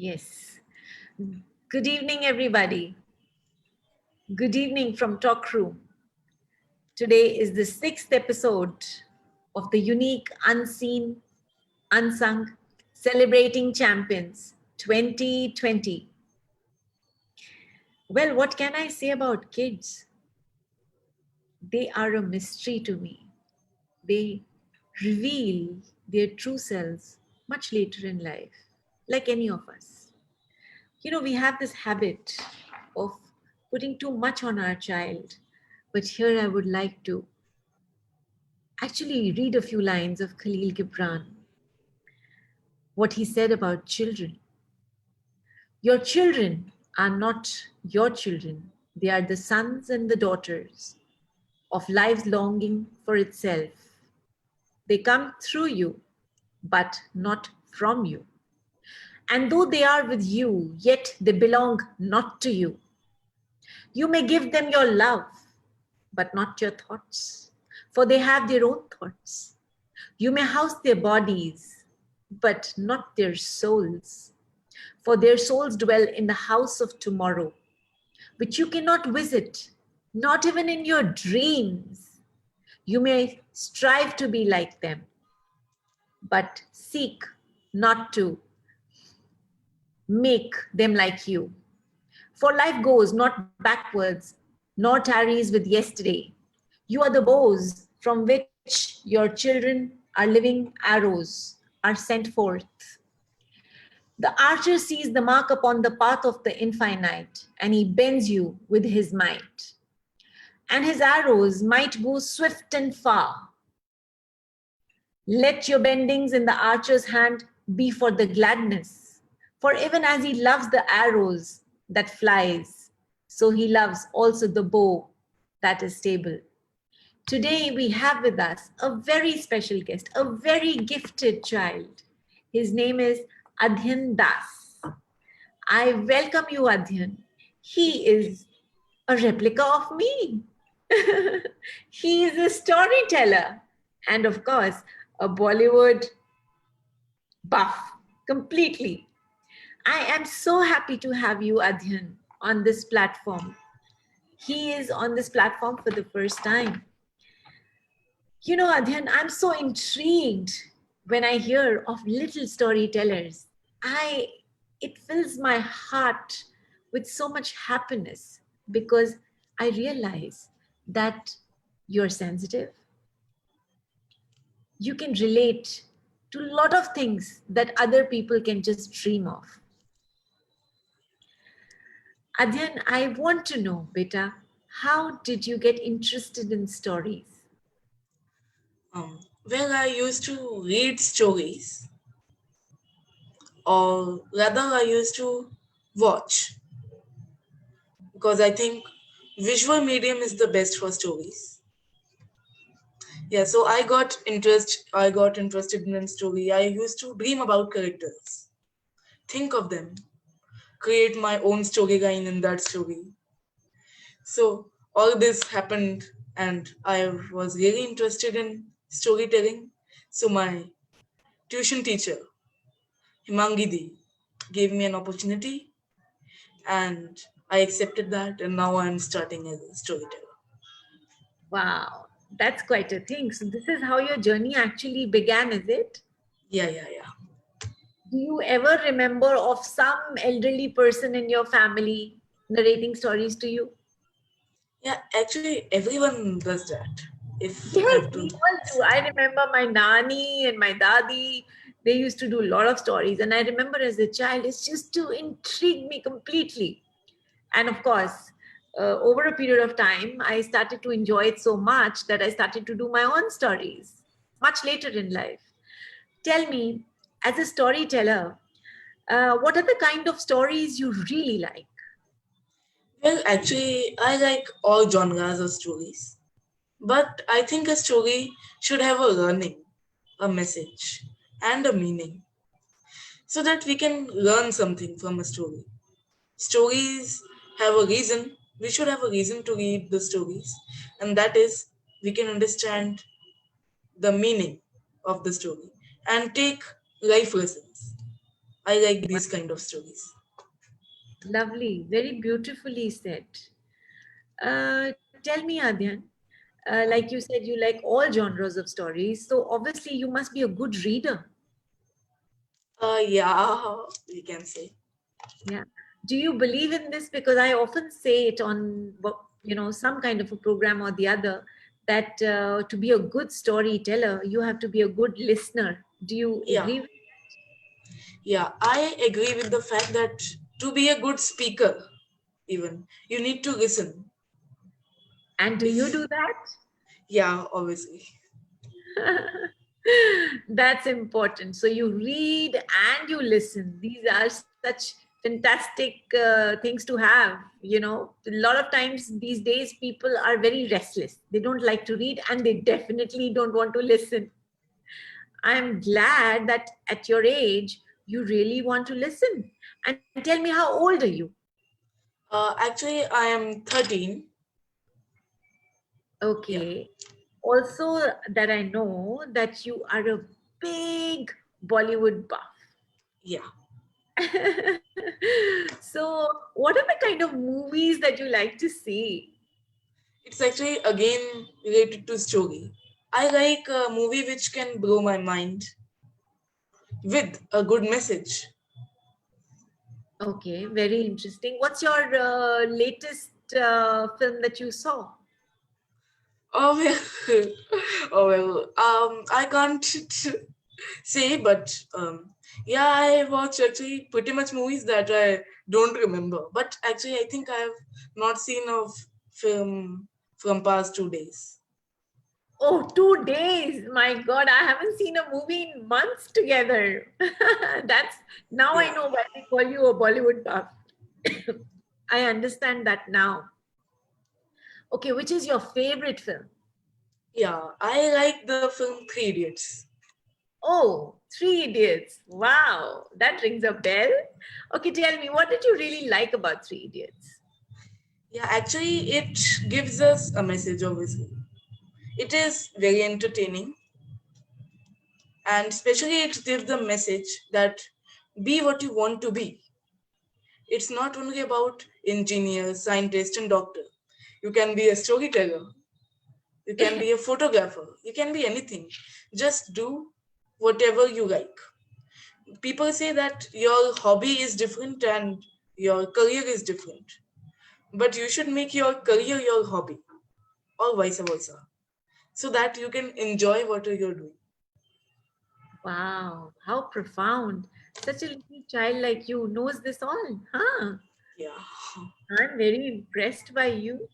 Yes. Good evening, everybody. Good evening from Talk Room. Today is the 6th episode of the unique, unseen, unsung, celebrating champions 2020. Well, what can I say about kids? They are a mystery to me. They reveal their true selves much later in life, like any of us. We have this habit of putting too much on our child. But here I would like to actually read a few lines of Khalil Gibran, what he said about children. Your children are not your children, they are the sons and the daughters of life's longing for itself. They come through you, but not from you. And though they are with you, yet they belong not to you. You may give them your love, but not your thoughts, for they have their own thoughts. You may house their bodies, but not their souls, for their souls dwell in the house of tomorrow, which you cannot visit, not even in your dreams. You may strive to be like them, but seek not to make them like you. For life goes not backwards, nor tarries with yesterday. You are the bows from which your children are living arrows, are sent forth. The archer sees the mark upon the path of the infinite, and he bends you with his might. And his arrows might go swift and far. Let your bendings in the archer's hand be for the gladness. For even as he loves the arrows that flies, so he loves also the bow that is stable. Today we have with us a very special guest, a very gifted child. His name is Adhyan Das. I welcome you, Adhyan. He is a replica of me. He is a storyteller and, of course, a Bollywood buff completely. I am so happy to have you, Adhyan, on this platform. He is on this platform for the first time. Adhyan, I'm so intrigued when I hear of little storytellers. It fills my heart with so much happiness because I realize that you're sensitive. You can relate to a lot of things that other people can just dream of. Adhyan, I want to know, beta, how did you get interested in stories? Well, I used to read stories, or rather, I used to watch because I think visual medium is the best for stories. Yeah, so I got interested in a story. I used to dream about characters, think of them, create my own storyline in that story. So all this happened, and I was really interested in storytelling. So my tuition teacher, Himangidi, gave me an opportunity, and I accepted that, and now I'm starting as a storyteller. Wow, that's quite a thing. So, this is how your journey actually began, is it? Yeah. Do you ever remember of some elderly person in your family narrating stories to you? Yeah, actually, everyone does that. If I Yes, have to. we all do. I remember my nani and my dadi, they used to do a lot of stories. And I remember as a child, it's just to intrigue me completely. And of course, over a period of time, I started to enjoy it so much that I started to do my own stories much later in life. Tell me, as a storyteller, what are the kind of stories you really like? Well, actually, I like all genres of stories. But I think a story should have a learning, a message, and a meaning so that we can learn something from a story. Stories have a reason, we should have a reason to read the stories, and that is we can understand the meaning of the story and take life lessons. I like these kind of stories. Lovely, very beautifully said. Tell me, Adyan, like you said, you like all genres of stories. So obviously, you must be a good reader. Yeah, we can say. Yeah. Do you believe in this? Because I often say it on, some kind of a program or the other, that to be a good storyteller, you have to be a good listener. Do you Yeah, agree with? yeah, I agree with the fact that to be a good speaker, even you need to listen. And do you If do that? yeah, obviously. That's important. So you read and you listen. These are such fantastic things to have. A lot of times these days people are very restless. They don't like to read and they definitely don't want to listen. I'm glad that at your age you really want to listen. And tell me, how old are you? Actually, I am 13. Yeah, Okay. Also, that I know that you are a big Bollywood buff. yeah. So, what are the kind of movies that you like to see? It's actually again related to story. I like a movie which can blow my mind with a good message. Okay, very interesting. What's your latest film that you saw? Oh well, oh well. I can't say, but yeah, I watch actually pretty much movies that I don't remember. But actually, I think I have not seen a film from past 2 days. Oh, 2 days. My God, I haven't seen a movie in months together. That's now I Yeah, know why they call you a Bollywood buff. I understand that now. Okay, which is your favorite film? yeah. I like the film Three Idiots. Oh, Three Idiots. Wow, that rings a bell. Okay, tell me, what did you really like about Three Idiots? Yeah, actually, it gives us a message. Obviously, it is very entertaining, and especially it gives the message that be what you want to be. It's not only about engineer, scientist, and doctor. You can be a storyteller, you can be a photographer, you can be anything. Just do whatever you like. People say that your hobby is different and your career is different, but you should make your career your hobby, or vice versa, so that you can enjoy what you're doing. Wow, how profound. Such a little child like you knows this all, huh? Yeah. I'm very impressed by you.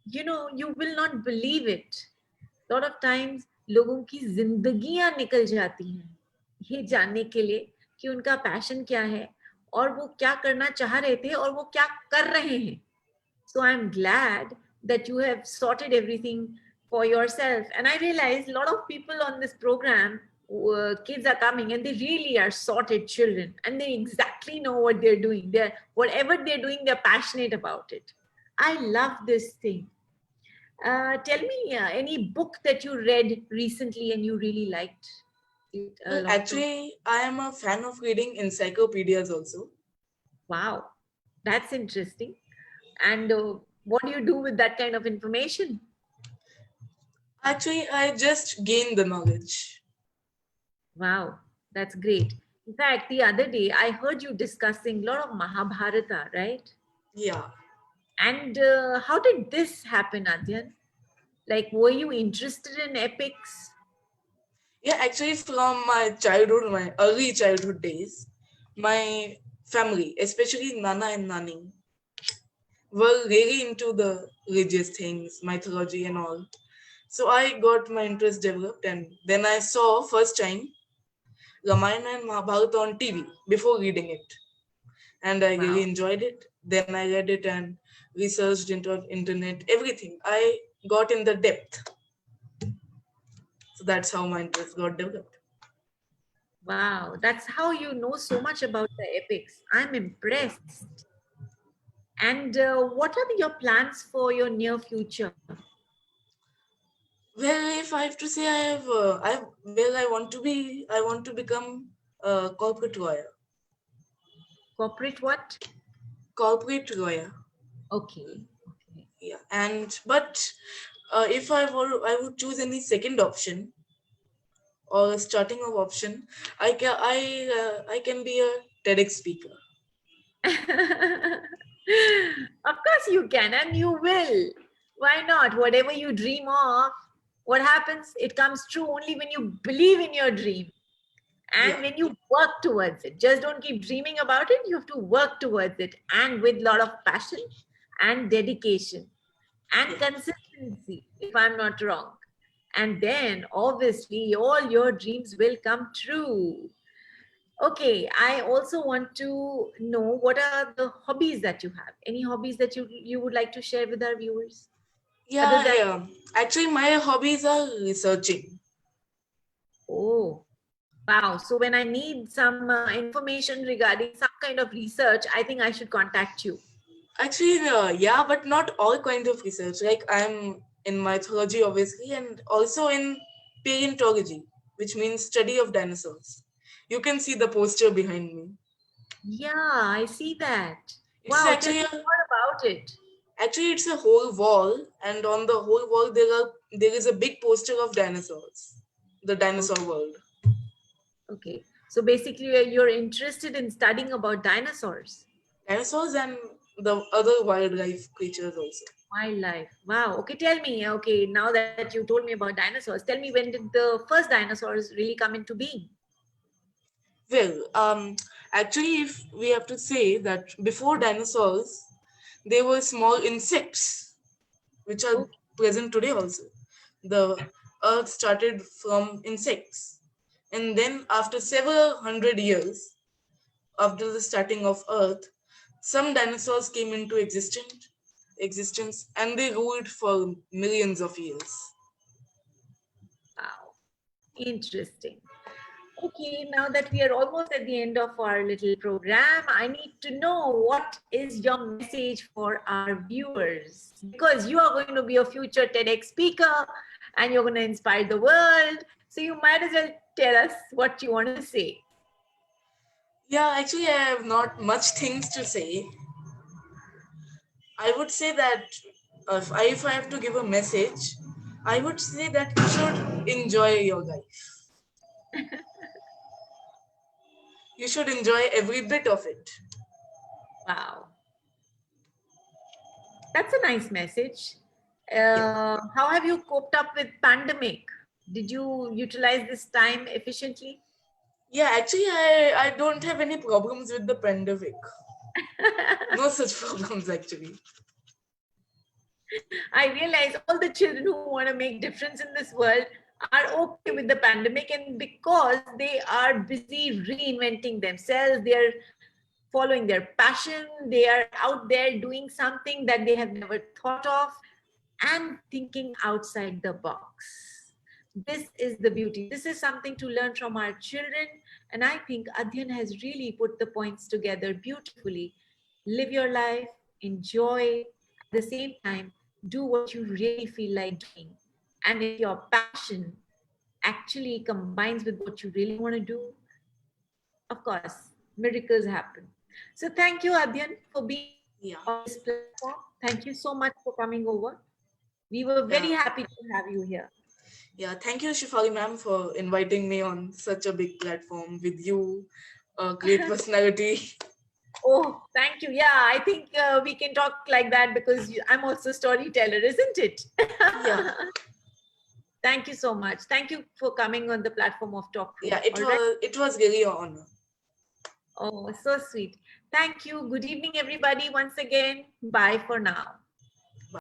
You will not believe it. Lot of times लोगों की जिंदगियां निकल जाती हैं ये जानने के लिए कि उनका पैशन क्या है और वो क्या करना चाह रहे थे और वो क्या कर रहे हैं. So I'm glad that you have sorted everything for yourself. And I realize a lot of people on this program, kids are coming and they really are sorted children and they exactly know what they're doing. Whatever they're doing, they're passionate about it. I love this thing. Tell me any book that you read recently and you really liked it a Well, lot too. actually, I am a fan of reading encyclopedias also. Wow, that's interesting. And what do you do with that kind of information? Actually, I just gain the knowledge. Wow, that's great. In fact, the other day I heard you discussing a lot of Mahabharata, right? Yeah. And how did this happen, Adyan? Like, were you interested in epics? Yeah, actually, from my childhood, my early childhood days, my family, especially Nana and Nani, were really into the religious things, mythology, and all. So I got my interest developed, and then I saw first time Ramayana and Mahabharata on TV before reading it, and I really Wow. enjoyed it. Then I read it and researched into internet, everything. I got in the depth, so that's how my interest got developed. Wow, that's how you know so much about the epics. I'm impressed. And what are your plans for your near future? Well, if I have to say, I want to become a corporate lawyer. Corporate what? Corporate lawyer. Okay. Okay. Yeah, but if I would choose any second option or starting of option, I can be a TEDx speaker. Of course you can, and you will. Why not? Whatever you dream of, what happens? It comes true only when you believe in your dream and Yeah, when you work towards it. Just don't keep dreaming about it. You have to work towards it, and with a lot of passion and dedication and yeah. consistency, if I'm not wrong. And then obviously all your dreams will come true. Okay, I also want to know what are the hobbies that you have? Any hobbies that you would like to share with our viewers? Other Yeah, than, yeah. Actually, my hobbies are researching. oh, wow. So when I need some information regarding some kind of research, I think I should contact you. Actually, yeah, but not all kind of research. Like I'm in mythology, obviously, and also in paleontology, which means study of dinosaurs. You can see the poster behind me. Yeah, I see that. It's Wow, tell me actually more about it. it's a whole wall, and on the whole wall there is a big poster of dinosaurs, the dinosaur Okay. world, Okay. So basically, you're interested in studying about dinosaurs. dinosaurs and the other wildlife creatures also. Wildlife. Wow. Okay, tell me. Okay, now that you told me about dinosaurs, tell me, when did the first dinosaurs really come into being? Well, actually, if we have to say that before dinosaurs, there were small insects which are Okay. present today also. The Earth started from insects, and then after several hundred years after the starting of Earth, some dinosaurs came into existence, and they ruled for millions of years. Wow. Interesting. Okay, now that we are almost at the end of our little program, I need to know what is your message for our viewers? Because you are going to be a future TEDx speaker and you're going to inspire the world. So you might as well tell us what you want to say. Yeah, actually, I have not much things to say. I would say that if I have to give a message, I would say that you should enjoy your life. You should enjoy every bit of it. Wow. That's a nice message. Yeah. How have you coped up with pandemic? Did you utilize this time efficiently? Yeah, actually, I don't have any problems with the pandemic. No such problems, actually. I realize all the children who want to make difference in this world are okay with the pandemic, and because they are busy reinventing themselves, they are following their passion, they are out there doing something that they have never thought of and thinking outside the box. This is the beauty. This is something to learn from our children. And I think Adhyan has really put the points together beautifully. Live your life, enjoy, at the same time, do what you really feel like doing. And if your passion actually combines with what you really want to do, of course, miracles happen. So thank you, Adhyan, for being Yeah. on this platform. Thank you so much for coming over. We were very Yeah. happy to have you here. Yeah. Thank you, Shifali ma'am, for inviting me on such a big platform with you, a great personality. Oh, thank you. Yeah, I think we can talk like that because I'm also a storyteller, isn't it? Yeah. Thank you so much. Thank you for coming on the platform of Talk Room. Yeah. All right. It was really an honor. Oh, so sweet. Thank you. Good evening, everybody. Once again, bye for now.